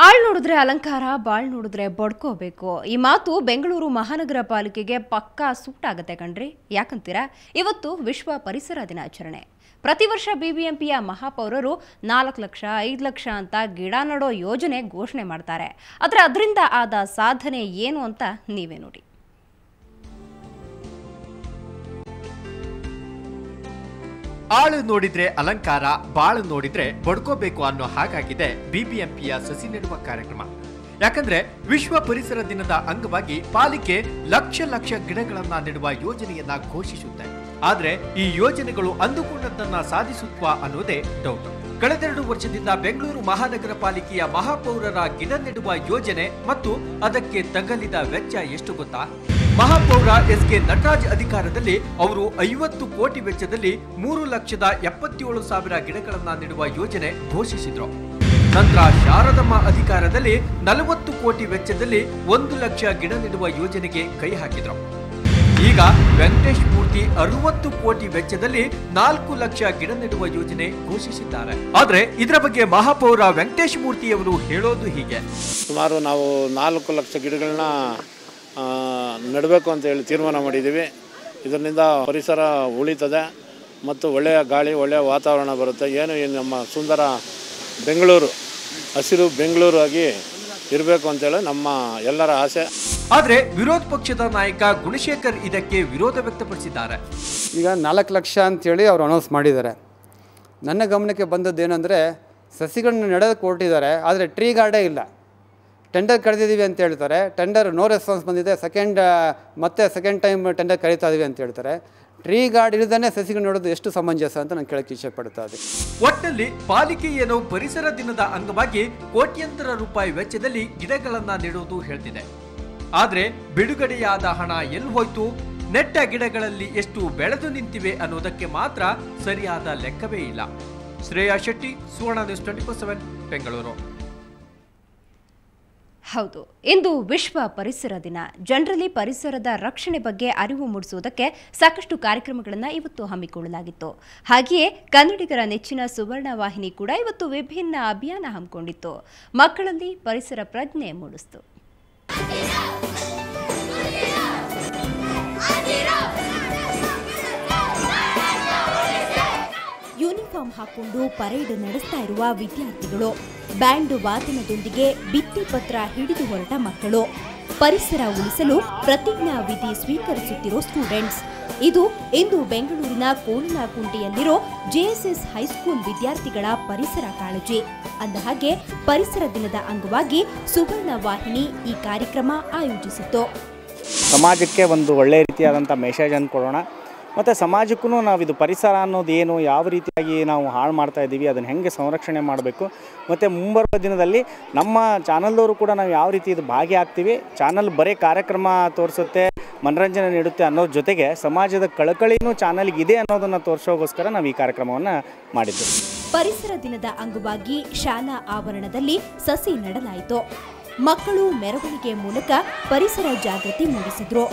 ಆಳ್ ನೋಡಿದ್ರೆ ಅಲಂಕಾರ, ಬಾಳ್ ನೋಡಿದ್ರೆ ಬಡ್ಕೋಬೇಕು. ಈ ಮಾತು ಬೆಂಗಳೂರು ಮಹಾನಗರ ಪಾಲಿಕೆಗೆ ಪಕ್ಕಾ ಸೂಟ್ ಆಗುತ್ತೆ ಕಣ್ರಿ. ಯಾಕಂತೀರಾ? ಇವತ್ತು ವಿಶ್ವ ಪರಿಸರ ದಿನಾಚರಣೆ. ಪ್ರತಿ ವರ್ಷ ಬಿಬಿಎಂಪಿಯ ಮಹಾಪೌರರು 4 ಲಕ್ಷ 5 ಲಕ್ಷ ಅಂತ ಗಿಡ ನೆಡೋ ಯೋಜನೆ ಘೋಷಣೆ ಮಾಡ್ತಾರೆ. ಆದರೆ ಅದರಿಂದ ಆದ ಸಾಧನೆ ಏನು ಅಂತ ನೀವೇ ನೋಡಿ. ಆಳು ನೋಡಿದ್ರೆ ಅಲಂಕಾರ, ಬಾಳು ನೋಡಿದ್ರೆ ಬಡ್ಕೋಬೇಕು ಅನ್ನೋ ಹಾಗಾಗಿದೆ ಬಿಬಿಎಂಪಿಯ ಸಸಿ ನೆಡುವ ಕಾರ್ಯಕ್ರಮ. ಯಾಕಂದ್ರೆ ವಿಶ್ವ ಪರಿಸರ ದಿನದ ಅಂಗವಾಗಿ ಪಾಲಿಕೆ ಲಕ್ಷ ಲಕ್ಷ ಗಿಡಗಳನ್ನ ನೆಡುವ ಯೋಜನೆಯನ್ನ ಘೋಷಿಸುತ್ತೆ. ಆದ್ರೆ ಈ ಯೋಜನೆಗಳು ಅಂದುಕೊಂಡದ್ದನ್ನ ಸಾಧಿಸುತ್ವಾ ಅನ್ನೋದೇ ಡೌಟ್. ಕಳೆದ 2 ವರ್ಷದಿಂದ ಬೆಂಗಳೂರು ಮಹಾನಗರ ಪಾಲಿಕೆಯ ಮಹಾಪೌರರ ಗಿಡ ನೆಡುವ ಯೋಜನೆ ಮತ್ತು ಅದಕ್ಕೆ ತಗಲಿದ ವೆಚ್ಚ ಎಷ್ಟು ಗೊತ್ತಾ? ಮಹಾಪೌರ ಎಸ್.ಕೆ. ನಟರಾಜ್ ಅಧಿಕಾರದಲ್ಲಿ ಅವರು 50 ಕೋಟಿ ವೆಚ್ಚದಲ್ಲಿ 3,77,000 ಗಿಡಗಳನ್ನ ನೆಡುವ ಯೋಜನೆ ಘೋಷಿಸಿದ್ರು. ನಂತರ ಶಾರದಮ್ಮ ಅಧಿಕಾರದಲ್ಲಿ 40 ಕೋಟಿ ವೆಚ್ಚದಲ್ಲಿ 1 ಲಕ್ಷ ಗಿಡ ನೆಡುವ ಯೋಜನೆಗೆ ಕೈ ಹಾಕಿದ್ರು. ಈಗ ವೆಂಕಟೇಶ್ ಮೂರ್ತಿ 60 ಕೋಟಿ ವೆಚ್ಚದಲ್ಲಿ 4 ಲಕ್ಷ ಗಿಡ ನೆಡುವ ಯೋಜನೆ ಘೋಷಿಸಿದ್ದಾರೆ. ಆದ್ರೆ ಇದರ ಬಗ್ಗೆ ಮಹಾಪೌರ ವೆಂಕಟೇಶ್ ಮೂರ್ತಿ ಅವರು ಹೇಳೋದು ಹೀಗೆ: ಸುಮಾರು ನಾವು 4 ಲಕ್ಷ ಗಿಡಗಳನ್ನ ನೆಡಬೇಕು ಅಂತ ಹೇಳಿ ತೀರ್ಮಾನ ಮಾಡಿದ್ದೀವಿ. ಇದರಿಂದ ಪರಿಸರ ಉಳಿತದೆ ಮತ್ತು ಒಳ್ಳೆಯ ಗಾಳಿ, ಒಳ್ಳೆಯ ವಾತಾವರಣ ಬರುತ್ತೆ. ಏನು ನಮ್ಮ ಸುಂದರ ಬೆಂಗಳೂರು, ಹಸಿರು ಬೆಂಗಳೂರು ಆಗಿ ಇರಬೇಕು ಅಂತೇಳಿ ನಮ್ಮ ಎಲ್ಲರ ಆಸೆ. ಆದರೆ ವಿರೋಧ ಪಕ್ಷದ ನಾಯಕ ಗುಣಶೇಖರ್ ಇದಕ್ಕೆ ವಿರೋಧ ವ್ಯಕ್ತಪಡಿಸಿದ್ದಾರೆ. ಈಗ 4 ಲಕ್ಷ ಅಂತೇಳಿ ಅವರು ಅನೌನ್ಸ್ ಮಾಡಿದ್ದಾರೆ. ನನ್ನ ಗಮನಕ್ಕೆ ಬಂದದ್ದೇನೆಂದರೆ, ಸಸಿಗಳನ್ನ ನೆಡೋದಕ್ಕೆ ಹೊರಟಿದ್ದಾರೆ, ಆದರೆ ಟ್ರೀ ಗಾರ್ಡೇ ಇಲ್ಲ. ಟೆಂಡರ್ ಕರೆದಿದ್ದೀವಿ ಅಂತ ಹೇಳ್ತಾರೆ, ಟೆಂಡರ್ ನೋ ರೆಸ್ಪಾನ್ಸ್ ಬಂದಿದೆ. ಸೆಕೆಂಡ್ ಟೈಮ್ ಟೆಂಡರ್ ಕರೀತಾ ಇದ್ದೀವಿ ಅಂತ ಹೇಳ್ತಾರೆ. ಟ್ರೀ ಗಾರ್ಡ್ ಇಲ್ಲದೇ ಸಸಿಗಳು ನೋಡೋದು ಎಷ್ಟು ಸಮಂಜಸ ಅಂತ ನಾನು ಕೇಳಕ್ಕೆ ಇಷ್ಟಪಡ್ತಾ ಇದ್ದೆ. ಒಟ್ಟಲ್ಲಿ ಪಾಲಿಕೆ ಏನೋ ಪರಿಸರ ದಿನದ ಅಂಗವಾಗಿ ಕೋಟ್ಯಂತರ ರೂಪಾಯಿ ವೆಚ್ಚದಲ್ಲಿ ಗಿಡಗಳನ್ನ ನೆಡುವುದು ಹೇಳ್ತಿದೆ. ಆದ್ರೆ ಬಿಡುಗಡೆಯಾದ ಹಣ ಎಲ್ಲಿ ಹೋಯ್ತು, ನೆಟ್ಟ ಗಿಡಗಳಲ್ಲಿ ಎಷ್ಟು ಬೆಳೆದು ನಿಂತಿವೆ ಅನ್ನೋದಕ್ಕೆ ಮಾತ್ರ ಸರಿಯಾದ ಲೆಕ್ಕವೇ ಇಲ್ಲ. ಶ್ರೇಯಾ ಶೆಟ್ಟಿ, ಸುವರ್ಣ ನ್ಯೂಸ್ 24/7, ಬೆಂಗಳೂರು. ಹೌದು, ಇಂದು ವಿಶ್ವ ಪರಿಸರ ದಿನ. ಜನರಲ್ಲಿ ಪರಿಸರದ ರಕ್ಷಣೆ ಬಗ್ಗೆ ಅರಿವು ಮೂಡಿಸುವುದಕ್ಕೆ ಸಾಕಷ್ಟು ಕಾರ್ಯಕ್ರಮಗಳನ್ನು ಇವತ್ತು ಹಮ್ಮಿಕೊಳ್ಳಲಾಗಿತ್ತು. ಹಾಗೆಯೇ ಕನ್ನಡಿಗರ ನೆಚ್ಚಿನ ಸುವರ್ಣ ವಾಹಿನಿ ಕೂಡ ಇವತ್ತು ವಿಭಿನ್ನ ಅಭಿಯಾನ ಹಮ್ಮಿಕೊಂಡಿತ್ತು. ಮಕ್ಕಳಲ್ಲಿ ಪರಿಸರ ಪ್ರಜ್ಞೆ ಮೂಡಿಸಿತು. ಯೂನಿಫಾರ್ಮ್ ಹಾಕೊಂಡು ಪರೇಡ್ ನಡೆಸ್ತಾ ಇರುವ ವಿದ್ಯಾರ್ಥಿಗಳು, ಬ್ಯಾಂಡ್ ವಾದನದೊಂದಿಗೆ ಭಿತ್ತಿ ಪತ್ರ ಹಿಡಿದು ಹೊರಟ ಮಕ್ಕಳು, ಪರಿಸರ ಉಳಿಸಲು ಪ್ರತಿಜ್ಞಾ ವಿಧಿ ಸ್ವೀಕರಿಸುತ್ತಿರೋ ಸ್ಟೂಡೆಂಟ್ಸ್. ಇದು ಇಂದು ಬೆಂಗಳೂರಿನ ಕೋಣನಕುಂಟೆಯಲ್ಲಿರೋ ಜೆಎಸ್ಎಸ್ ಹೈಸ್ಕೂಲ್ ವಿದ್ಯಾರ್ಥಿಗಳ ಪರಿಸರ ಕಾಳಜಿ. ಅಂದಹಾಗೆ ಪರಿಸರ ದಿನದ ಅಂಗವಾಗಿ ಸುವರ್ಣ ವಾಹಿನಿ ಈ ಕಾರ್ಯಕ್ರಮ ಆಯೋಜಿಸಿತ್ತು. ಸಮಾಜಕ್ಕೆ ಒಂದು ಒಳ್ಳೆಯ ರೀತಿಯಾದಂಥ ಮೆಸೇಜ್ ಅನ್ನು ಕೊಡೋಣ, ಮತ್ತು ಸಮಾಜಕ್ಕೂ ನಾವು ಇದು ಪರಿಸರ ಅನ್ನೋದು ಏನು, ಯಾವ ರೀತಿಯಾಗಿ ನಾವು ಹಾಳು ಮಾಡ್ತಾ ಇದ್ದೀವಿ, ಅದನ್ನು ಹೆಂಗೆ ಸಂರಕ್ಷಣೆ ಮಾಡಬೇಕು, ಮತ್ತು ಮುಂಬರುವ ದಿನದಲ್ಲಿ ನಮ್ಮ ಚಾನಲ್ದವರು ಕೂಡ ನಾವು ಯಾವ ರೀತಿ ಇದು ಭಾಗಿಯಾಗ್ತೀವಿ. ಚಾನಲ್ ಬರೀ ಕಾರ್ಯಕ್ರಮ ತೋರಿಸುತ್ತೆ, ಮನರಂಜನೆ ನೀಡುತ್ತೆ ಅನ್ನೋದ್ರ ಜೊತೆಗೆ ಸಮಾಜದ ಕಳಕಳಿನೂ ಚಾನಲ್ಗೆ ಇದೆ ಅನ್ನೋದನ್ನು ತೋರಿಸೋಗೋಸ್ಕರ ನಾವು ಈ ಕಾರ್ಯಕ್ರಮವನ್ನು ಮಾಡಿದ್ದು. ಪರಿಸರ ದಿನದ ಅಂಗವಾಗಿ ಶಾಲಾ ಆವರಣದಲ್ಲಿ ಸಸಿ ನೆಡಲಾಯಿತು. ಮಕ್ಕಳು ಮೆರವಣಿಗೆ ಮೂಲಕ ಪರಿಸರ ಜಾಗೃತಿ ಮೂಡಿಸಿದ್ರು.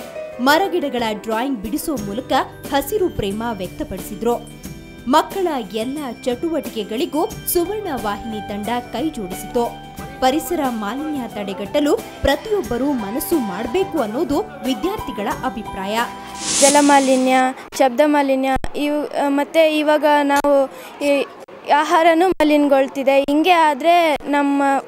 ಮರಗಿಡಗಳ ಡ್ರಾಯಿಂಗ್ ಬಿಡಿಸುವ ಮೂಲಕ ಹಸಿರು ಪ್ರೇಮ ವ್ಯಕ್ತಪಡಿಸಿದ್ರು. ಮಕ್ಕಳ ಎಲ್ಲ ಚಟುವಟಿಕೆಗಳಿಗೂ ಸುವರ್ಣ ವಾಹಿನಿ ತಂಡ ಕೈ ಜೋಡಿಸಿತು. ಪರಿಸರ ಮಾಲಿನ್ಯ ತಡೆಗಟ್ಟಲು ಪ್ರತಿಯೊಬ್ಬರೂ ಮನಸ್ಸು ಮಾಡಬೇಕು ಅನ್ನೋದು ವಿದ್ಯಾರ್ಥಿಗಳ ಅಭಿಪ್ರಾಯ. ಜಲಮಾಲಿನ್ಯ, ಶಬ್ದ ಮಾಲಿನ್ಯ, ಮತ್ತೆ ಇವಾಗ ನಾವು ಆಹಾರನೂ ಮಲಿನಗೊಳ್ತಿದೆ. ಹಿಂಗೆ ಆದರೆ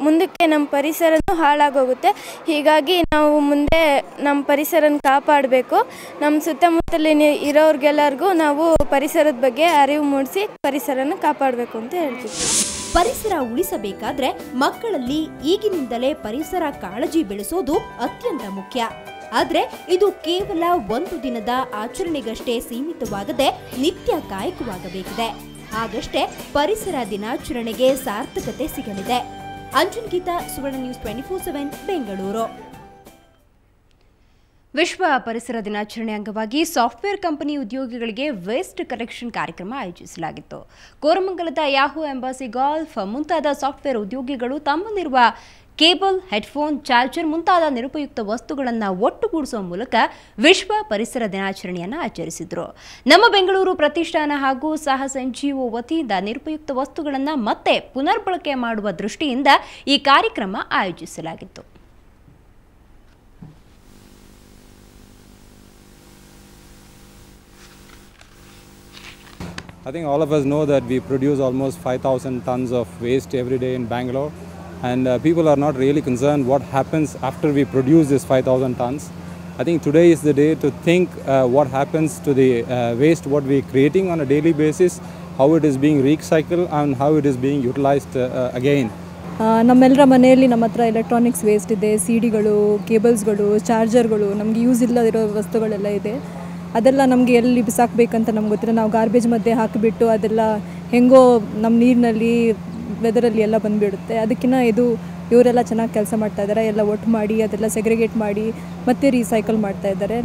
ಮುಂದಕ್ಕೆ ನಮ್ಮ ಪರಿಸರನೂ ಹಾಳಾಗೋಗುತ್ತೆ. ಹೀಗಾಗಿ ನಾವು ಮುಂದೆ ನಮ್ಮ ಪರಿಸರನ ಕಾಪಾಡಬೇಕು. ನಮ್ಮ ಸುತ್ತಮುತ್ತಲಿನ ಇರೋರಿಗೆಲ್ಲರಿಗೂ ನಾವು ಪರಿಸರದ ಬಗ್ಗೆ ಅರಿವು ಮೂಡಿಸಿ ಪರಿಸರನ ಕಾಪಾಡಬೇಕು ಅಂತ ಹೇಳ್ತೀವಿ. ಪರಿಸರ ಉಳಿಸಬೇಕಾದ್ರೆ ಮಕ್ಕಳಲ್ಲಿ ಈಗಿನಿಂದಲೇ ಪರಿಸರ ಕಾಳಜಿ ಬೆಳೆಸೋದು ಅತ್ಯಂತ ಮುಖ್ಯ. ಆದರೆ ಇದು ಕೇವಲ ಒಂದು ದಿನದ ಆಚರಣೆಗಷ್ಟೇ ಸೀಮಿತವಾಗದೆ ನಿತ್ಯ ಕಾಯಕವಾಗಬೇಕಿದೆ. ಆಗಷ್ಟೇ ಪರಿಸರ ದಿನಾಚರಣೆಗೆ ಸಾರ್ಥಕತೆ ಸಿಗಲಿದೆ. ಅಂಜನ್ ಗೀತಾ, ಸುವರ್ಣ ನ್ಯೂಸ್ 24/7, ಬೆಂಗಳೂರು. ವಿಶ್ವ ಪರಿಸರ ದಿನಾಚರಣೆ ಅಂಗವಾಗಿ ಸಾಫ್ಟ್ವೇರ್ ಕಂಪನಿ ಉದ್ಯೋಗಿಗಳಿಗೆ ವೇಸ್ಟ್ ಕಲೆಕ್ಷನ್ ಕಾರ್ಯಕ್ರಮ ಆಯೋಜಿಸಲಾಗಿತ್ತು. ಕೋರಮಂಗಲದ ಯಾಹೂ ಎಂಬಾಸಿ ಗಾಲ್ಫ್ ಮುಂತಾದ ಸಾಫ್ಟ್ವೇರ್ ಉದ್ಯೋಗಿಗಳು ತಮ್ಮಲ್ಲಿರುವ ಕೇಬಲ್, ಹೆಡ್ಫೋನ್, ಚಾರ್ಜರ್ ಮುಂತಾದ ನಿರುಪಯುಕ್ತ ವಸ್ತುಗಳನ್ನು ಒಟ್ಟುಗೂಡಿಸುವ ಮೂಲಕ ವಿಶ್ವ ಪರಿಸರ ದಿನಾಚರಣೆಯನ್ನು ಆಚರಿಸಿದರು. ನಮ್ಮ ಬೆಂಗಳೂರು ಪ್ರತಿಷ್ಠಾನ ಹಾಗೂ ಸಾಹಸ NGO ವತಿಯಿಂದ ನಿರುಪಯುಕ್ತ ವಸ್ತುಗಳನ್ನು ಮತ್ತೆ ಪುನರ್ಬಳಕೆ ಮಾಡುವ ದೃಷ್ಟಿಯಿಂದ ಈ ಕಾರ್ಯಕ್ರಮ ಆಯೋಜಿಸಲಾಗಿತ್ತು. I think all of us know that we produce almost 5,000 tons of waste every day in Bangalore, and people are not really concerned what happens after we produce this 5,000 tons. I think today is the day to think what happens to the waste what we are creating on a daily basis, how it is being recycled and how it is being utilized again. ನಮ್ಮೆಲ್ಲರ ಮನೆಯಲ್ಲಿ ನಮ್ಮ ಹತ್ರ electronics waste ಇದೆ, ಸಿಡಿಗಳು, ಕೇಬಲ್ಸ್ಗಳು, ಚಾರ್ಜರ್ಗಳು, ನಮಗೆ use ಇಲ್ಲದಿರೋ ವಸ್ತುಗಳೆಲ್ಲ ಇದೆ. ಅದೆಲ್ಲ ನಮಗೆ ಎಲ್ಲಿ ಬಿಸಾಕಬೇಕಂತ ನಮ್ಗೆ ಗೊತ್ತಿಲ್ಲ. ನಾವು ಗಾರ್ಬೇಜ್ ಮಧ್ಯೆ ಹಾಕಿಬಿಟ್ಟು ಅದೆಲ್ಲ ಹೆಂಗೋ ನಮ್ಮ ನೀರಿನಲ್ಲಿ ವೆದರಲ್ಲಿ ಎಲ್ಲ ಬಂದುಬಿಡುತ್ತೆ. ಅದಕ್ಕಿಂತ ಇವರೆಲ್ಲ ಚೆನ್ನಾಗಿ ಕೆಲಸ ಮಾಡ್ತಾಯಿದ್ದಾರೆ. ಎಲ್ಲ ಒಟ್ಟು ಮಾಡಿ ಅದೆಲ್ಲ ಸೆಗ್ರಿಗೇಟ್ ಮಾಡಿ ಮತ್ತೆ ರೀಸೈಕಲ್ ಮಾಡ್ತಾಯಿದ್ದಾರೆ.